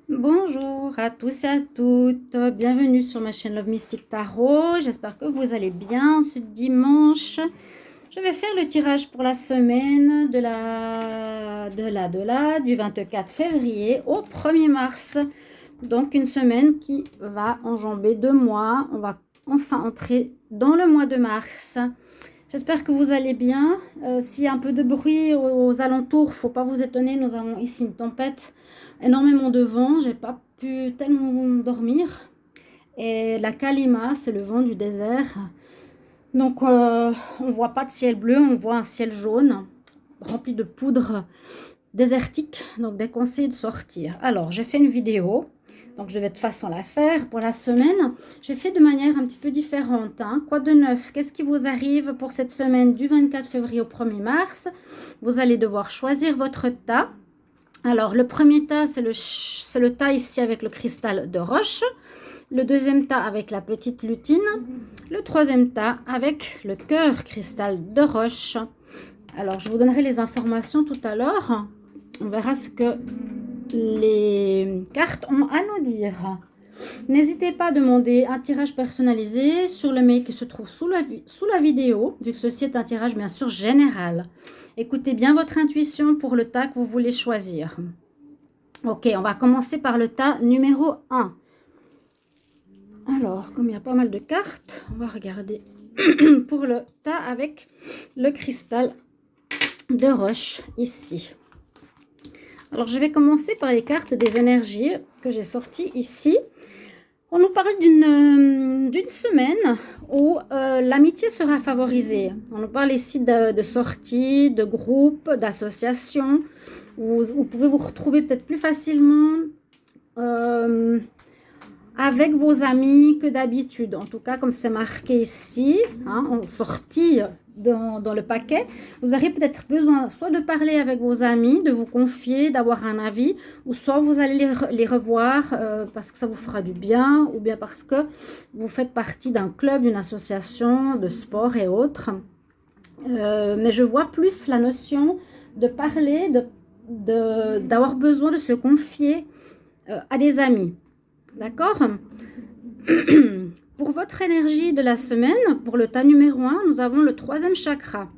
Bonjour à tous et à toutes, bienvenue sur ma chaîne Love Mystic Tarot. J'espère que vous allez bien ce dimanche. Je vais faire le tirage pour la semaine du 24 février au 1er mars. Donc une semaine qui va enjamber 2 mois. On va enfin entrer dans le mois de mars. J'espère que vous allez bien. S'il y a un peu de bruit aux alentours, faut pas vous étonner. Nous avons ici une tempête, énormément de vent. J'ai pas pu tellement dormir. Et la kalima, c'est le vent du désert. Donc, on voit pas de ciel bleu, on voit un ciel jaune rempli de poudre désertique. Donc, des conseils de sortir. Alors, j'ai fait une vidéo. Donc, je vais de toute façon la faire pour la semaine. J'ai fait de manière un petit peu différente. Quoi de neuf? Qu'est-ce qui vous arrive pour cette semaine du 24 février au 1er mars? Vous allez devoir choisir votre tas. Alors, le premier tas, c'est le tas ici avec le cristal de roche. Le deuxième tas avec la petite lutine. Le troisième tas avec le cœur cristal de roche. Alors, je vous donnerai les informations tout à l'heure. On verra ce que les cartes ont à nous dire. N'hésitez pas à demander un tirage personnalisé sur le mail qui se trouve sous la vidéo, vu que ceci est un tirage bien sûr général. Écoutez bien votre intuition pour le tas que vous voulez choisir. Ok, on va commencer par le tas numéro 1. Alors, comme il y a pas mal de cartes, on va regarder pour le tas avec le cristal de roche ici. Alors, je vais commencer par les cartes des énergies que j'ai sorties ici. On nous parle d'une semaine où l'amitié sera favorisée. On nous parle ici de sorties, de groupes, d'associations, où vous pouvez vous retrouver peut-être plus facilement avec vos amis que d'habitude. En tout cas, comme c'est marqué ici, en sortie dans le paquet, vous aurez peut-être besoin soit de parler avec vos amis, de vous confier, d'avoir un avis, ou soit vous allez les revoir parce que ça vous fera du bien, ou bien parce que vous faites partie d'un club, d'une association de sport et autres. Mais je vois plus la notion de parler, d'avoir besoin de se confier à des amis. D'accord? Pour votre énergie de la semaine, pour le tas numéro 1, nous avons le 3e chakra.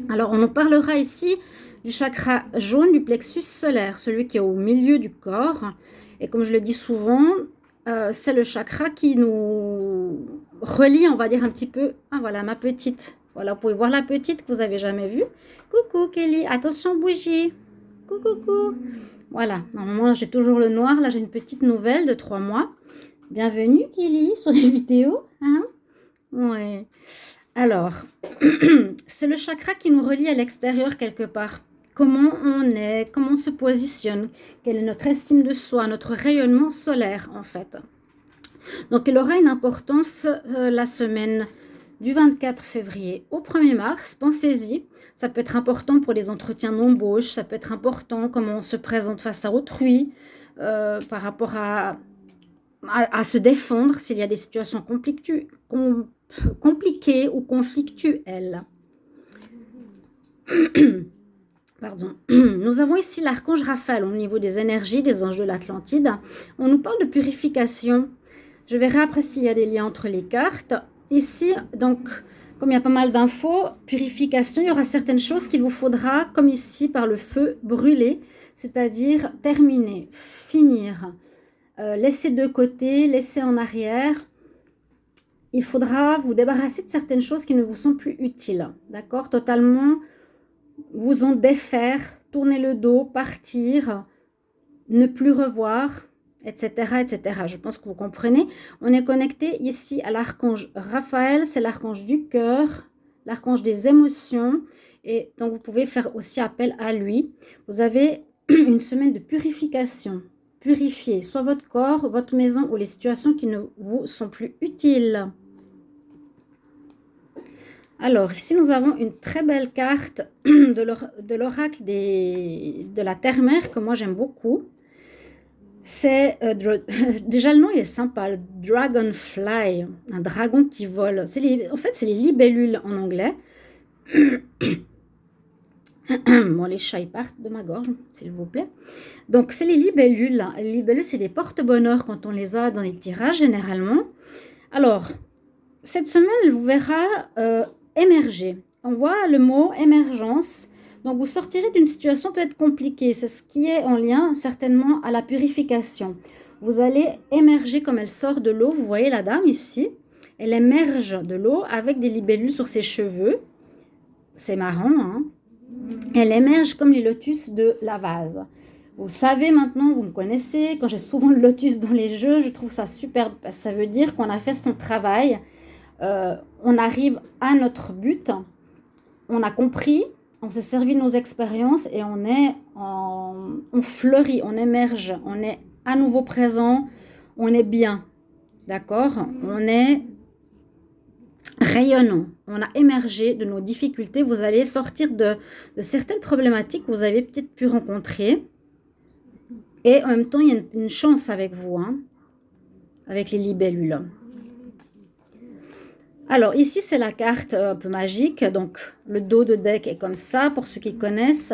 Alors, on nous parlera ici du chakra jaune du plexus solaire, celui qui est au milieu du corps. Et comme je le dis souvent, c'est le chakra qui nous relie, on va dire un petit peu. Ah voilà, ma petite. Voilà, vous pouvez voir la petite que vous n'avez jamais vue. Coucou Kelly, attention bougie. Coucou. Voilà, normalement j'ai toujours le noir. Là, j'ai une petite nouvelle de 3 mois. Bienvenue Kelly sur les vidéos. Ouais. Alors, c'est le chakra qui nous relie à l'extérieur quelque part. Comment on est, comment on se positionne, quelle est notre estime de soi, notre rayonnement solaire en fait. Donc il aura une importance la semaine du 24 février au 1er mars. Pensez-y, ça peut être important pour les entretiens d'embauche, ça peut être important comment on se présente face à autrui, par rapport à se défendre s'il y a des situations compliquées ou conflictuelles. Pardon. Nous avons ici l'archange Raphaël au niveau des énergies, des anges de l'Atlantide. On nous parle de purification. Je verrai après s'il y a des liens entre les cartes. Ici, donc, comme il y a pas mal d'infos, purification, il y aura certaines choses qu'il vous faudra, comme ici, par le feu, brûler, c'est-à-dire terminer, finir, laisser de côté, laisser en arrière. Il faudra vous débarrasser de certaines choses qui ne vous sont plus utiles, d'accord? Totalement vous en défaire, tourner le dos, partir, ne plus revoir, etc., etc. Je pense que vous comprenez. On est connecté ici à l'archange Raphaël, c'est l'archange du cœur, l'archange des émotions, et donc vous pouvez faire aussi appel à lui. Vous avez une semaine de purification. Purifier soit votre corps, votre maison ou les situations qui ne vous sont plus utiles. Alors, ici, nous avons une très belle carte de l'oracle de la terre-mère que moi j'aime beaucoup. C'est déjà le nom il est sympa, le dragonfly, un dragon qui vole. En fait, c'est les libellules en anglais. Bon, les chats, ils partent de ma gorge, s'il vous plaît. Donc, c'est les libellules. Les libellules, c'est des porte-bonheur quand on les a dans les tirages, généralement. Alors, cette semaine, elle vous verra émerger. On voit le mot émergence. Donc, vous sortirez d'une situation peut-être compliquée. C'est ce qui est en lien, certainement, à la purification. Vous allez émerger comme elle sort de l'eau. Vous voyez la dame ici. Elle émerge de l'eau avec des libellules sur ses cheveux. C'est marrant, hein? Elle émerge comme les lotus de la vase. Vous savez maintenant, vous me connaissez, quand j'ai souvent le lotus dans les jeux, je trouve ça superbe. Parce que ça veut dire qu'on a fait son travail, on arrive à notre but, on a compris, on s'est servi de nos expériences et on fleurit, on émerge, on est à nouveau présent, on est bien, d'accord? On est rayonnant, on a émergé de nos difficultés, vous allez sortir de certaines problématiques que vous avez peut-être pu rencontrer. Et en même temps, il y a une chance avec vous, hein, avec les libellules. Alors, ici, c'est la carte un peu magique. Donc, le dos de deck est comme ça, pour ceux qui connaissent.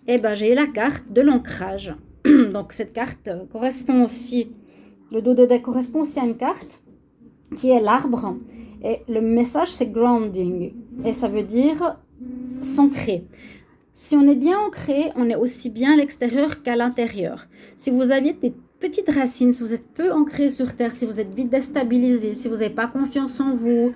Et ben, j'ai la carte de l'ancrage. Donc, cette carte correspond aussi, le dos de deck correspond aussi à une carte qui est l'arbre. Et le message, c'est grounding. Et ça veut dire s'ancrer. Si on est bien ancré, on est aussi bien à l'extérieur qu'à l'intérieur. Si vous aviez des petites racines, si vous êtes peu ancré sur terre, si vous êtes vite déstabilisé, si vous n'avez pas confiance en vous,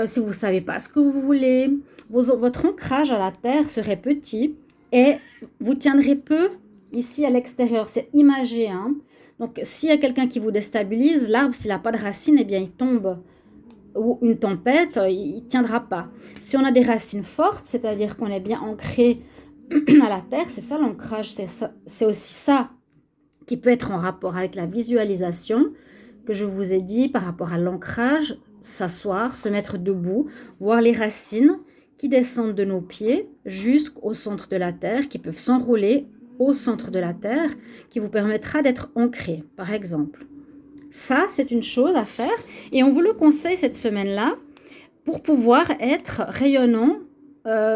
si vous ne savez pas ce que vous voulez, votre ancrage à la terre serait petit et vous tiendrez peu ici à l'extérieur. C'est imagé, hein? Donc, s'il y a quelqu'un qui vous déstabilise, l'arbre, s'il n'a pas de racines, eh bien, il tombe. Ou une tempête, il ne tiendra pas. Si on a des racines fortes, c'est-à-dire qu'on est bien ancré à la terre, c'est ça l'ancrage, c'est aussi ça qui peut être en rapport avec la visualisation que je vous ai dit par rapport à l'ancrage, s'asseoir, se mettre debout, voir les racines qui descendent de nos pieds jusqu'au centre de la terre, qui peuvent s'enrouler au centre de la terre, qui vous permettra d'être ancré, par exemple. Ça, c'est une chose à faire et on vous le conseille cette semaine-là pour pouvoir être rayonnant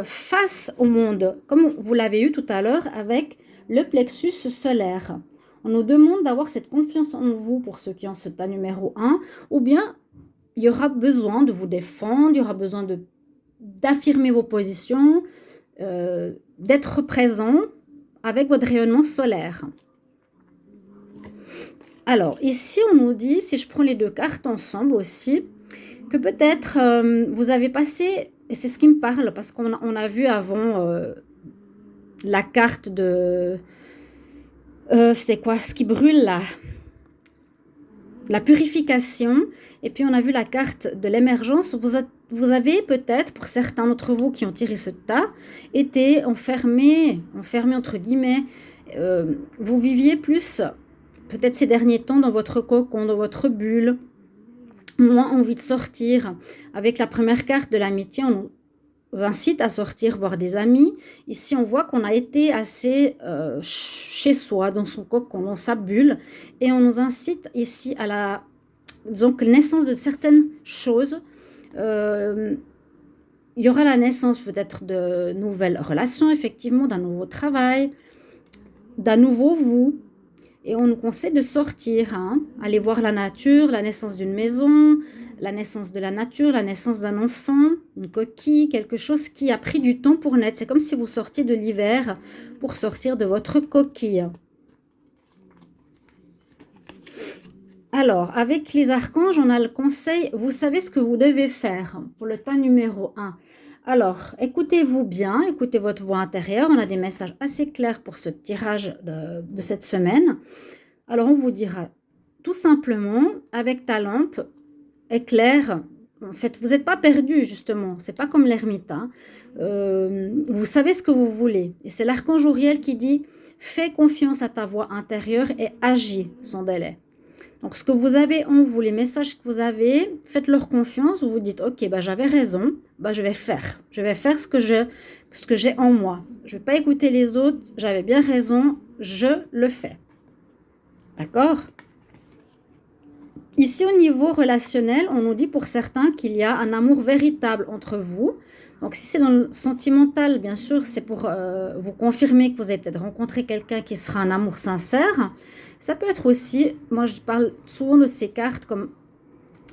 face au monde, comme vous l'avez eu tout à l'heure avec le plexus solaire. On nous demande d'avoir cette confiance en vous pour ceux qui ont ce tas numéro 1, ou bien il y aura besoin de vous défendre, il y aura besoin d'affirmer vos positions, d'être présent avec votre rayonnement solaire. Alors, ici, on nous dit, si je prends les deux cartes ensemble aussi, que peut-être vous avez passé, et c'est ce qui me parle, parce qu'on a vu avant la carte de... c'était quoi? Ce qui brûle là. La purification. Et puis, on a vu la carte de l'émergence. Vous avez peut-être, pour certains d'entre vous qui ont tiré ce tas, été enfermés entre guillemets. Vous viviez plus... peut-être ces derniers temps dans votre cocon, dans votre bulle, moins envie de sortir. Avec la première carte de l'amitié, on nous incite à sortir, voir des amis. Ici, on voit qu'on a été assez chez soi, dans son cocon, dans sa bulle. Et on nous incite ici à la naissance de certaines choses. Il y aura la naissance peut-être de nouvelles relations, effectivement, d'un nouveau travail, d'un nouveau vous. Et on nous conseille de sortir, hein, aller voir la nature, la naissance d'une maison, la naissance de la nature, la naissance d'un enfant, une coquille, quelque chose qui a pris du temps pour naître. C'est comme si vous sortiez de l'hiver pour sortir de votre coquille. Alors, avec les archanges, on a le conseil, vous savez ce que vous devez faire pour le tas numéro 1. Alors, écoutez-vous bien, écoutez votre voix intérieure. On a des messages assez clairs pour ce tirage de cette semaine. Alors, on vous dira tout simplement, avec ta lampe, éclaire. En fait, vous n'êtes pas perdu, justement. C'est pas comme l'ermite. Hein. Vous savez ce que vous voulez. Et c'est l'archange Uriel qui dit, fais confiance à ta voix intérieure et agis sans délai. Donc, ce que vous avez en vous, les messages que vous avez, faites-leur confiance. Vous vous dites, ok, bah, j'avais raison, bah, je vais faire. Je vais faire ce que j'ai en moi. Je ne vais pas écouter les autres. J'avais bien raison, je le fais. D'accord? Ici, au niveau relationnel, on nous dit pour certains qu'il y a un amour véritable entre vous. Donc, si c'est dans le sentimental, bien sûr, c'est pour vous confirmer que vous avez peut-être rencontré quelqu'un qui sera un amour sincère. Ça peut être aussi, moi je parle souvent de ces cartes comme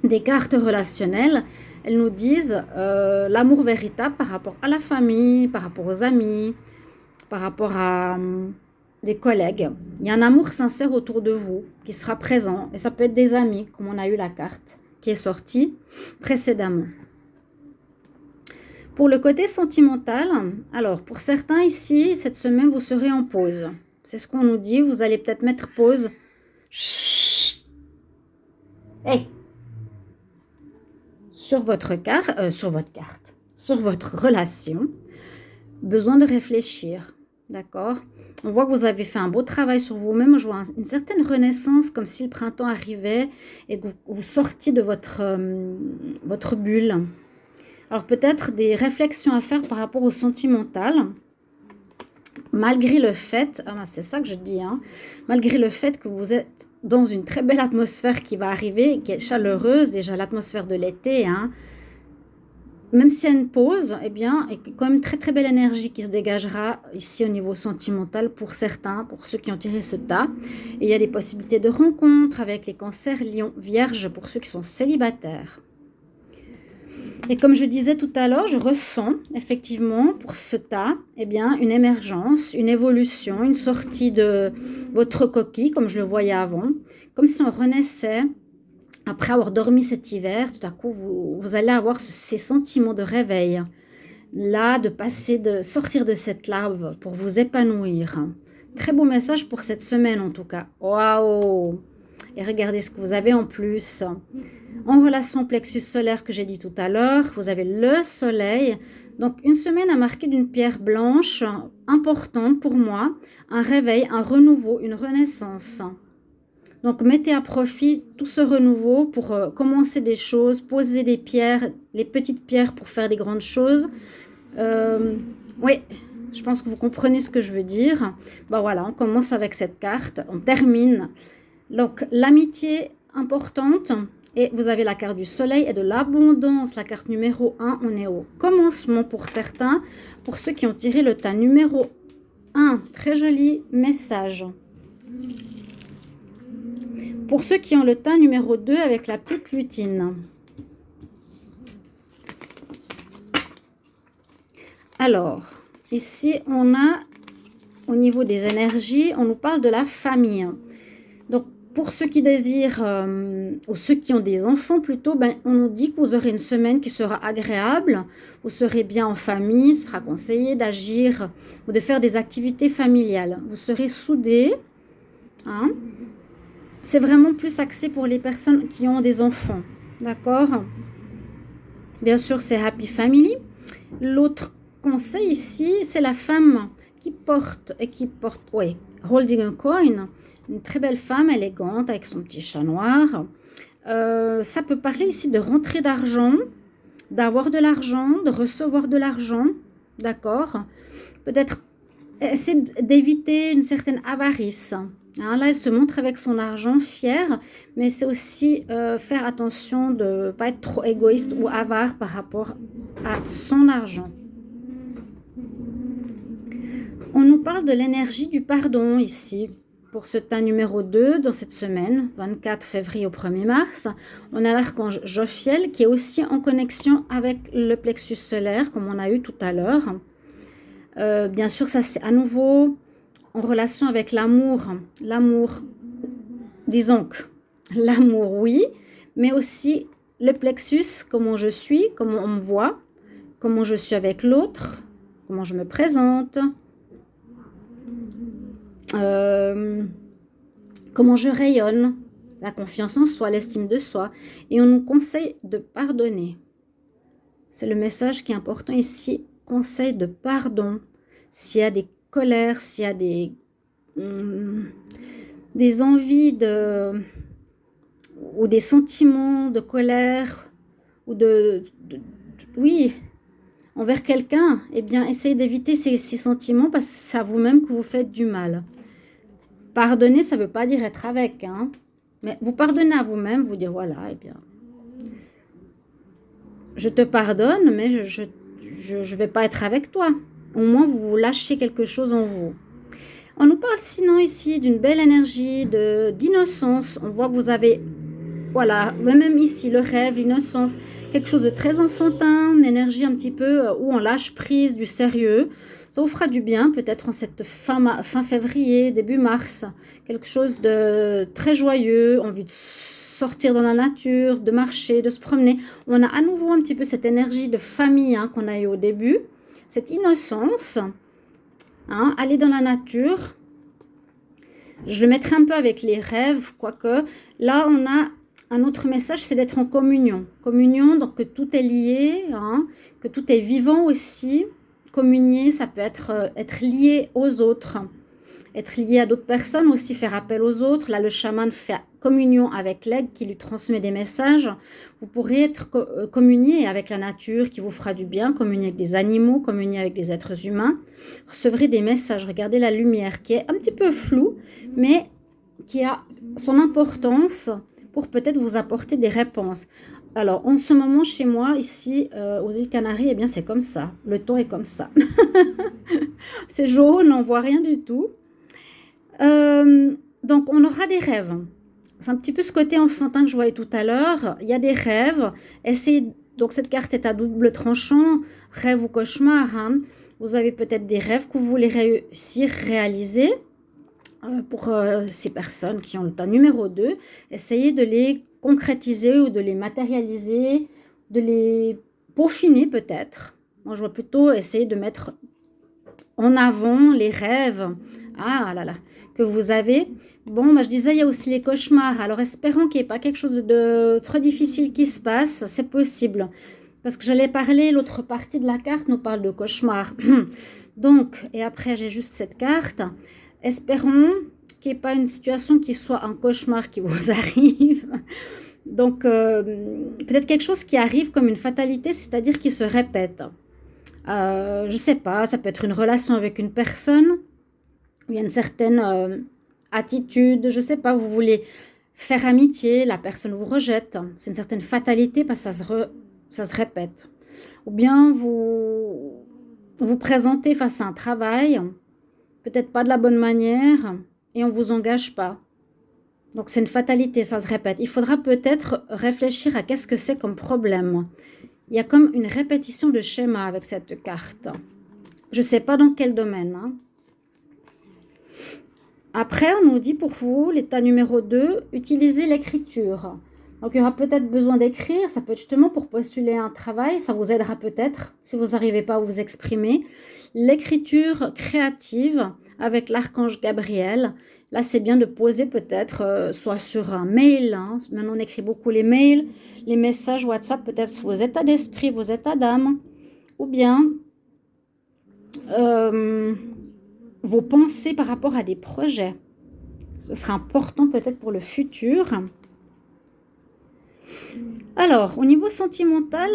des cartes relationnelles. Elles nous disent l'amour véritable par rapport à la famille, par rapport aux amis, par rapport à des collègues. Il y a un amour sincère autour de vous qui sera présent. Et ça peut être des amis, comme on a eu la carte qui est sortie précédemment. Pour le côté sentimental, alors pour certains ici, cette semaine, vous serez en pause. C'est ce qu'on nous dit. Vous allez peut-être mettre pause. Chut. Hey. Sur votre carte, sur votre relation. Besoin de réfléchir. D'accord? On voit que vous avez fait un beau travail sur vous-même. Je vois une certaine renaissance, comme si le printemps arrivait et que vous sortiez de votre bulle. Alors peut-être des réflexions à faire par rapport au sentimental. Malgré le fait, c'est ça que je dis, hein, malgré le fait que vous êtes dans une très belle atmosphère qui va arriver, qui est chaleureuse, déjà l'atmosphère de l'été, hein, même s'il y a une pause, eh bien, il y a quand même très très belle énergie qui se dégagera ici au niveau sentimental pour certains, pour ceux qui ont tiré ce tas. Et il y a des possibilités de rencontres avec les cancers, lions, vierges pour ceux qui sont célibataires. Et comme je disais tout à l'heure, je ressens effectivement pour ce tas, eh bien, une émergence, une évolution, une sortie de votre coquille, comme je le voyais avant, comme si on renaissait. Après avoir dormi cet hiver, tout à coup, vous allez avoir ces sentiments de réveil. Là, de sortir de cette larve pour vous épanouir. Très beau message pour cette semaine en tout cas. Waouh! Et regardez ce que vous avez en plus. En relation au plexus solaire que j'ai dit tout à l'heure, vous avez le soleil. Donc une semaine à marquer d'une pierre blanche importante pour moi. Un réveil, un renouveau, une renaissance. Donc, mettez à profit tout ce renouveau pour commencer des choses, poser des pierres, les petites pierres pour faire des grandes choses. Oui, je pense que vous comprenez ce que je veux dire. Ben voilà, on commence avec cette carte, on termine. Donc, l'amitié importante, et vous avez la carte du soleil et de l'abondance, la carte numéro 1, on est au commencement pour certains. Pour ceux qui ont tiré le tas numéro 1, très joli message. Pour ceux qui ont le tas numéro 2 avec la petite lutine. Alors, ici, on a, au niveau des énergies, on nous parle de la famille. Donc, pour ceux qui désirent, ou ceux qui ont des enfants plutôt, on nous dit que vous aurez une semaine qui sera agréable. Vous serez bien en famille, ce sera conseillé d'agir ou de faire des activités familiales. Vous serez soudés, hein. C'est vraiment plus axé pour les personnes qui ont des enfants. D'accord? Bien sûr, c'est Happy Family. L'autre conseil ici, c'est la femme qui porte, holding a coin. Une très belle femme élégante avec son petit chat noir. Ça peut parler ici de rentrée d'argent, d'avoir de l'argent, de recevoir de l'argent. D'accord? Peut-être essayer d'éviter une certaine avarice. Hein, là, elle se montre avec son argent fière, mais c'est aussi faire attention de ne pas être trop égoïste ou avare par rapport à son argent. On nous parle de l'énergie du pardon ici. Pour ce tas numéro 2, dans cette semaine, 24 février au 1er mars, on a l'archange Jophiel qui est aussi en connexion avec le plexus solaire, comme on a eu tout à l'heure. Bien sûr, ça c'est à nouveau en relation avec l'amour. L'amour, disons que l'amour, oui, mais aussi le plexus, comment je suis, comment on me voit, comment je suis avec l'autre, comment je me présente, comment je rayonne, la confiance en soi, l'estime de soi. Et on nous conseille de pardonner. C'est le message qui est important ici, conseil de pardon. S'il y a des colères, s'il y a des envies ou des sentiments de colère ou oui, envers quelqu'un, eh bien, essayez d'éviter ces sentiments parce que c'est à vous-même que vous faites du mal. Pardonner, ça ne veut pas dire être avec, hein. Mais vous pardonnez à vous-même, vous dire, voilà, eh bien, je te pardonne, mais je vais pas être avec toi. Au moins, vous lâchez quelque chose en vous. On nous parle sinon ici d'une belle énergie, d'innocence. On voit que vous avez, voilà, même ici, le rêve, l'innocence, quelque chose de très enfantin, une énergie un petit peu où on lâche prise, du sérieux. Ça vous fera du bien, peut-être en cette fin février, début mars. Quelque chose de très joyeux, envie de sortir dans la nature, de marcher, de se promener. On a à nouveau un petit peu cette énergie de famille hein, qu'on a eu au début, cette innocence. Hein, aller dans la nature. Je le mettrai un peu avec les rêves, quoique là on a un autre message, c'est d'être en communion. Communion, donc que tout est lié, hein, que tout est vivant aussi. Communier, ça peut être lié aux autres, être lié à d'autres personnes aussi, faire appel aux autres. Là, le chaman fait communion avec l'aigle qui lui transmet des messages. Vous pourrez être communier avec la nature qui vous fera du bien, communier avec des animaux, communier avec des êtres humains. Recevrez des messages. Regardez la lumière qui est un petit peu floue, mais qui a son importance pour peut-être vous apporter des réponses. Alors, en ce moment, chez moi, ici, aux îles Canaries, eh bien, c'est comme ça. Le temps est comme ça. C'est jaune, on voit rien du tout. Donc, on aura des rêves. C'est un petit peu ce côté enfantin que je voyais tout à l'heure. Il y a des rêves. Essayez, donc, cette carte est à double tranchant, rêve ou cauchemar. Hein. Vous avez peut-être des rêves que vous voulez réussir, réaliser. Pour ces personnes qui ont le tas numéro 2, essayez de les concrétiser ou de les matérialiser, de les peaufiner peut-être. Moi, je vois plutôt essayer de mettre en avant les rêves. Ah là là, que vous avez. Bon, je disais, il y a aussi les cauchemars. Alors, espérons qu'il n'y ait pas quelque chose de trop difficile qui se passe. C'est possible. Parce que j'allais parler, l'autre partie de la carte nous parle de cauchemar. Donc, et après, j'ai juste cette carte. Espérons qu'il n'y ait pas une situation qui soit un cauchemar qui vous arrive. Donc, peut-être quelque chose qui arrive comme une fatalité, c'est-à-dire qui se répète. Je ne sais pas, ça peut être une relation avec une personne, où il y a une certaine attitude, je ne sais pas, vous voulez faire amitié, la personne vous rejette. C'est une certaine fatalité parce que ça se répète. Ou bien vous vous présentez face à un travail, peut-être pas de la bonne manière, et on ne vous engage pas. Donc c'est une fatalité, ça se répète. Il faudra peut-être réfléchir à qu'est-ce que c'est comme problème. Il y a comme une répétition de schéma avec cette carte. Je ne sais pas dans quel domaine. Hein. Après, on nous dit pour vous, l'état numéro 2, utilisez l'écriture. Donc il y aura peut-être besoin d'écrire, ça peut être justement pour postuler un travail, ça vous aidera peut-être si vous n'arrivez pas à vous exprimer. L'écriture créative avec l'archange Gabriel, là c'est bien de poser peut-être soit sur un mail, hein. Maintenant on écrit beaucoup les mails, les messages WhatsApp, peut-être vos états d'esprit, vos états d'âme, ou bien vos pensées par rapport à des projets. Ce sera important peut-être pour le futur. Alors, au niveau sentimental,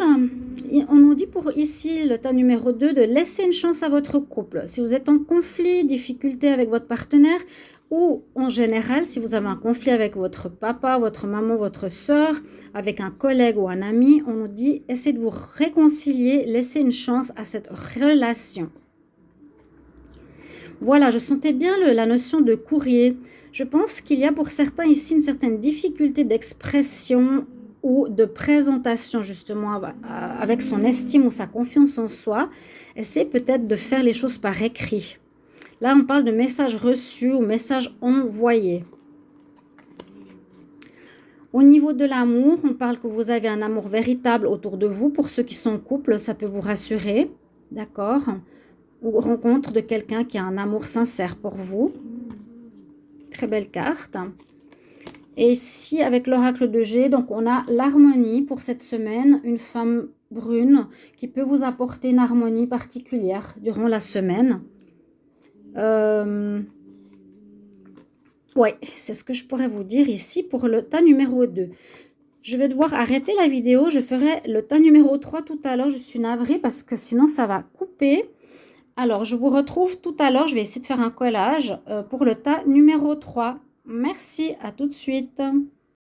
on nous dit pour ici, le tas numéro 2, de laisser une chance à votre couple. Si vous êtes en conflit, difficulté avec votre partenaire, ou en général, si vous avez un conflit avec votre papa, votre maman, votre soeur, avec un collègue ou un ami, on nous dit, essayez de vous réconcilier, laissez une chance à cette relation. Voilà, je sentais bien la notion de courrier. Je pense qu'il y a pour certains ici une certaine difficulté d'expression ou de présentation justement avec son estime ou sa confiance en soi. Essayez peut-être de faire les choses par écrit. Là, on parle de messages reçus ou messages envoyés. Au niveau de l'amour, on parle que vous avez un amour véritable autour de vous. Pour ceux qui sont en couple, ça peut vous rassurer. D'accord ? Ou rencontre de quelqu'un qui a un amour sincère pour vous. Très belle carte. Et ici, avec l'oracle de G, donc on a l'harmonie pour cette semaine. Une femme brune qui peut vous apporter une harmonie particulière durant la semaine. Ouais, c'est ce que je pourrais vous dire ici pour le tas numéro 2. Je vais devoir arrêter la vidéo. Je ferai le tas numéro 3 tout à l'heure. Je suis navrée parce que sinon ça va couper. Alors, je vous retrouve tout à l'heure. Je vais essayer de faire un collage pour le tas numéro 3. Merci, à tout de suite.